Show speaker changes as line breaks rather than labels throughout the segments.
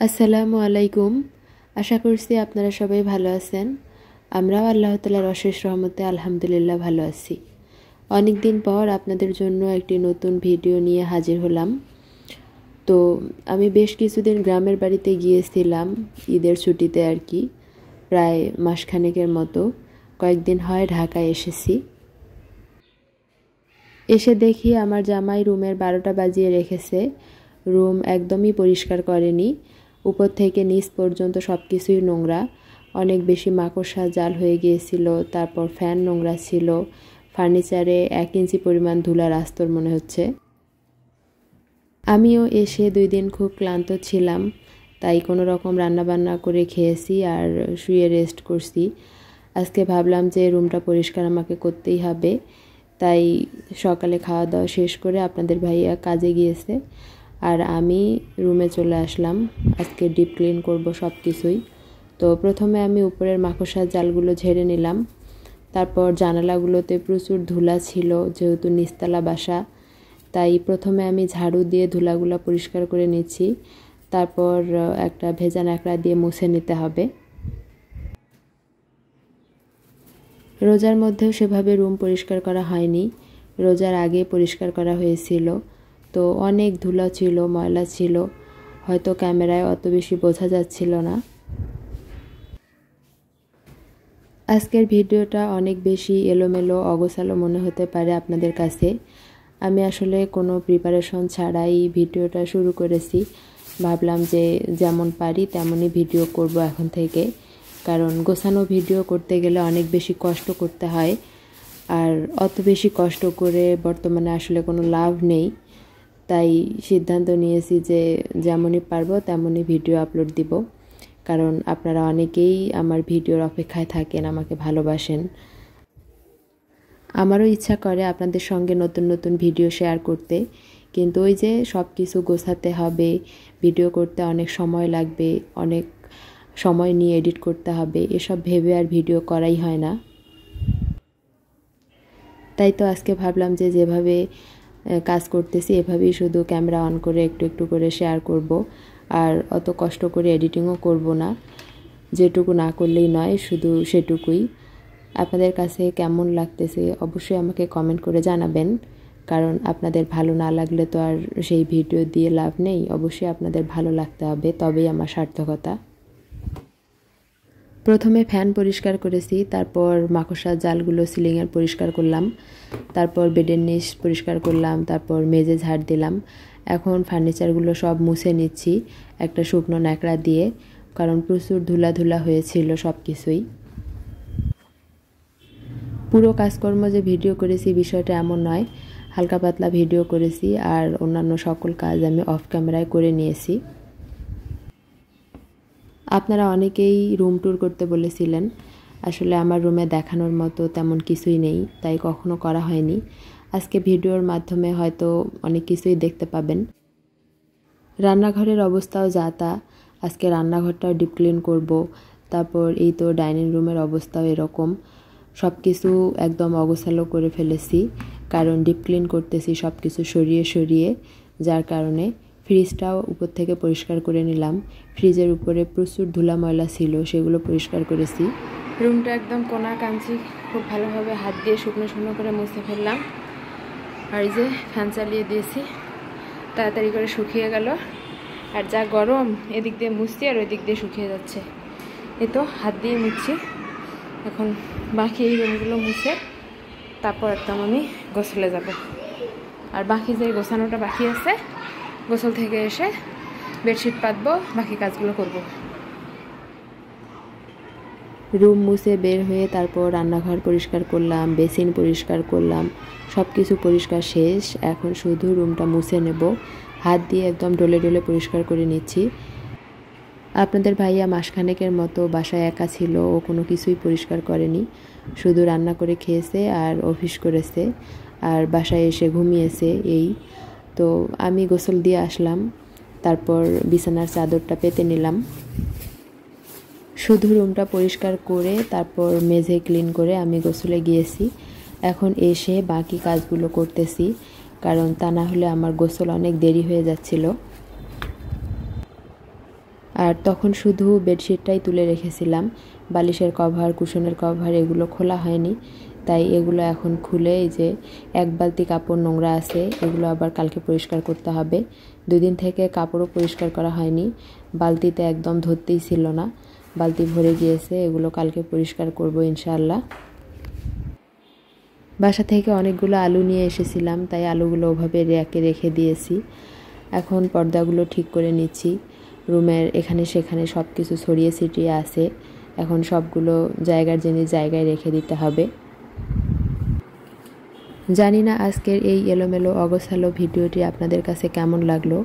আসসালামু আলাইকুম। আশা করছি আপনারা সবাই ভালো আছেন। আমরাও আল্লাহ তাআলার অশেষ রহমতে আলহামদুলিল্লাহ ভালো আছি। অনেক দিন পর আপনাদের জন্য একটি নতুন ভিডিও নিয়ে হাজির হলাম। তো আমি বেশ কিছুদিন গ্রামের বাড়িতে গিয়েছিলাম ঈদের ছুটিতে আর কি, প্রায় মাসখানেকের মতো। কয়েকদিন হয় ঢাকায় এসেছি। এসে দেখি আমার জামাই রুমের 12টা বাজিয়ে রেখেছে। রুম একদমই পরিষ্কার করেনি। উপর থেকে নিচ পর্যন্ত সব কিছুই নোংরা। অনেক বেশি মাকড়সা জাল হয়ে গিয়েছিল। তারপর ফ্যান নোংরা ছিল। ফার্নিচারে 1 ইঞ্চি পরিমাণ ধুলার আস্তর মনে হচ্ছে। আমিও এসে 2 দিন খুব ক্লান্ত ছিলাম, তাই কোনো রকম রান্নাবান্না করে খেয়েছি আর শুয়ে রেস্ট করছি। আজকে ভাবলাম যে রুমটা পরিষ্কার আমাকে করতেই হবে, তাই সকালে খাওয়া দাওয়া শেষ করে আপনাদের ভাইয়া কাজে গিয়েছে আর আমি রুমে চলে আসলাম। আজকে ডিপ ক্লিন করব সব কিছুই। তো প্রথমে আমি উপরের মাকড়সার জালগুলো ঝেড়ে নিলাম। তারপর জানালাগুলোতে প্রচুর ধুলা ছিল, যেহেতু নিচতলা বাসা, তাই প্রথমে আমি ঝাড়ু দিয়ে ধুলাগুলো পরিষ্কার করে নিচ্ছি। তারপর একটা ভেজা ন্যাকড়া দিয়ে মুছে নিতে হবে। রোজার মধ্যেও সেভাবে রুম পরিষ্কার করা হয়নি, রোজার আগে পরিষ্কার করা হয়েছিল। তো অনেক ধুলা ছিল, ময়লা ছিল, হয়তো ক্যামেরায় অত বেশি বোঝা যাচ্ছিল না। আজকের ভিডিওটা অনেক বেশি এলোমেলো অগোছালো মনে হতে পারে আপনাদের কাছে। আমি আসলে কোনো প্রিপারেশন ছাড়াই ভিডিওটা শুরু করেছি। ভাবলাম যে যেমন পারি তেমনই ভিডিও করব এখন থেকে, কারণ গোছানো ভিডিও করতে গেলে অনেক বেশি কষ্ট করতে হয়, আর অত বেশি কষ্ট করে বর্তমানে আসলে কোনো লাভ নেই। তাই সিদ্ধান্ত নিয়েছি যে যেমনই পারবো তেমনই ভিডিও আপলোড দিব, কারণ আপনারা অনেকেই আমার ভিডিওর অপেক্ষায় থাকেন, আমাকে ভালোবাসেন। আমারও ইচ্ছা করে আপনাদের সঙ্গে নতুন নতুন ভিডিও শেয়ার করতে, কিন্তু ওই যে সব কিছু গোছাতে হবে, ভিডিও করতে অনেক সময় লাগবে, অনেক সময় নিয়ে এডিট করতে হবে, এসব ভেবে আর ভিডিও করাই হয় না। তাই তো আজকে ভাবলাম যে যেভাবে কাজ করতেছি এভাবেই শুধু ক্যামেরা অন করে একটু একটু করে শেয়ার করব, আর অত কষ্ট করে এডিটিংও করব না। যেটুকু না করলেই নয়, শুধু সেটুকুই। আপনাদের কাছে কেমন লাগতেছে অবশ্যই আমাকে কমেন্ট করে জানাবেন, কারণ আপনাদের ভালো না লাগলে তো আর সেই ভিডিও দিয়ে লাভ নেই। অবশ্যই আপনাদের ভালো লাগতে হবে, তবেই আমার সার্থকতা। প্রথমে ফ্যান পরিষ্কার করেছি, তারপর মাকড়সার জালগুলো সিলিংয়ের পরিষ্কার করলাম, তারপর বেডের নিচ পরিষ্কার করলাম, তারপর মেঝে ঝাড় দিলাম। এখন ফার্নিচারগুলো সব মুছে নিচ্ছি একটা শুকনো ন্যাকড়া দিয়ে, কারণ প্রচুর ধুলা ধুলা হয়েছিল সব কিছুই। পুরো কাজকর্ম যে ভিডিও করেছি বিষয়টা এমন নয়, হালকা পাতলা ভিডিও করেছি, আর অন্যান্য সকল কাজ আমি অফ ক্যামেরায় করে নিয়েছি। আপনারা অনেকেই রুম ট্যুর করতে বলেছিলেন। আসলে আমার রুমে দেখানোর মতো তেমন কিছুই নেই, তাই কখনো করা হয়নি। আজকে ভিডিওর মাধ্যমে হয়তো অনেক কিছুই দেখতে পাবেন। রান্নাঘরের অবস্থাও যা তা, আজকে রান্নাঘরটাও ডিপ ক্লিন করব। তারপর এই তো ডাইনিং রুমের অবস্থাও এরকম, সব কিছু একদম অগোছালো করে ফেলেছি, কারণ ডিপ ক্লিন করতেছি সব কিছু সরিয়ে সরিয়ে, যার কারণে। ফ্রিজটাও উপর থেকে পরিষ্কার করে নিলাম। ফ্রিজের উপরে প্রচুর ধুলা ময়লা ছিল, সেগুলো পরিষ্কার করেছি। রুমটা একদম কোনা কাঞ্চি খুব ভালোভাবে হাত দিয়ে শুকনো শুকনো করে মুছে ফেললাম। আর এই যে ফ্যান চালিয়ে দিয়েছি, তাড়াতাড়ি করে শুকিয়ে গেল। আর যা গরম, এদিক দিয়ে মুছছি আর ওই দিক দিয়ে শুকিয়ে যাচ্ছে। এই তো হাত দিয়ে মুছছি। এখন বাকি এই রুমগুলো মুছে তারপর একদম আমি গোসলে যাব। আর বাকি যে গোছানোটা বাকি আছে, গোসল থেকে এসে বেডশিট পাতবো, বাকি কাজগুলো করব। রুম মুছে বের হয়ে তারপর রান্নাঘর পরিষ্কার করলাম, বেসিন পরিষ্কার করলাম, সব কিছু পরিষ্কার শেষ। এখন শুধু রুমটা মুছে নেব, হাত দিয়ে একদম ডলে ডলে পরিষ্কার করে নিচ্ছি। আপনাদের ভাইয়া মাসখানেকের মতো বাসায় একা ছিল, ও কোনো কিছুই পরিষ্কার করেনি, শুধু রান্না করে খেয়েছে আর অফিস করেছে, আর বাসায় এসে ঘুমিয়েছে। এই তো আমি গোসল দিয়ে আসলাম, তারপর বিছানার চাদরটা পেতে নিলাম। শুধু রুমটা পরিষ্কার করে তারপর মেঝে ক্লিন করে আমি গোসলে গিয়েছি। এখন এসে বাকি কাজগুলো করতেছি, কারণ তা না হলে আমার গোসল অনেক দেরি হয়ে যাচ্ছিল। আর তখন শুধু বেডশিটটাই তুলে রেখেছিলাম, বালিশের কভার, কুশনের কভার এগুলো খোলা হয়নি। তাই এগুলো এখন খুলে এই যে এক বালতি কাপড় নোংরা আছে, এগুলো আবার কালকে পরিষ্কার করতে হবে। 2 দিন থেকে কাপড়ও পরিষ্কার করা হয়নি, বালতিতে একদম ধরতেই ছিল না, বালতি ভরে গিয়েছে। এগুলো কালকে পরিষ্কার করব ইনশাআল্লাহ। বাসা থেকে অনেকগুলো আলু নিয়ে এসেছিলাম, তাই আলুগুলো ওভাবে র্যাকে রেখে দিয়েছি। এখন পর্দাগুলো ঠিক করে নিচ্ছি। রুমের এখানে সেখানে সব কিছু ছড়িয়ে ছিটিয়ে আছে, এখন সবগুলো জায়গার জিনিস জায়গায় রেখে দিতে হবে। জানি না আজকের এই এলোমেলো অগোছালো ভিডিওটি আপনাদের কাছে কেমন লাগলো।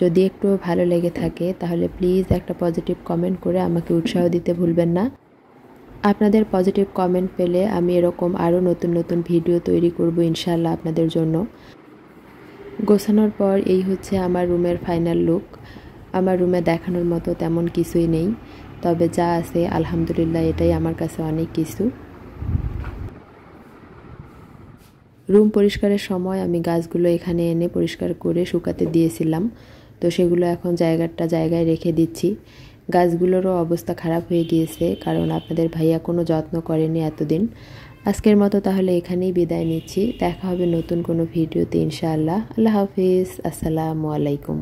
যদি একটু ভালো লেগে থাকে তাহলে প্লিজ একটা পজিটিভ কমেন্ট করে আমাকে উৎসাহ দিতে ভুলবেন না। আপনাদের পজিটিভ কমেন্ট পেলে আমি এরকম আরও নতুন নতুন ভিডিও তৈরি করব ইনশাআল্লাহ আপনাদের জন্য। গোছানোর পর এই হচ্ছে আমার রুমের ফাইনাল লুক। আমার রুমে দেখানোর মতো তেমন কিছুই নেই, তবে যা আছে আলহামদুলিল্লাহ এটাই আমার কাছে অনেক কিছু। রুম পরিষ্কারের সময় আমি গাছগুলো এখানে এনে পরিষ্কার করে শুকাতে দিয়েছিলাম, তো সেগুলো এখন জায়গায় রেখে দিচ্ছি। গাছগুলোরও অবস্থা খারাপ হয়ে গিয়েছে, কারণ আপনাদের ভাইয়া কোনো যত্ন করেনি এতদিন। আজকের মতো তাহলে এখানেই বিদায় নিচ্ছি। দেখা হবে নতুন কোনো ভিডিওতে ইনশাআল্লাহ। আল্লাহ হাফিজ। আসসালামু আলাইকুম।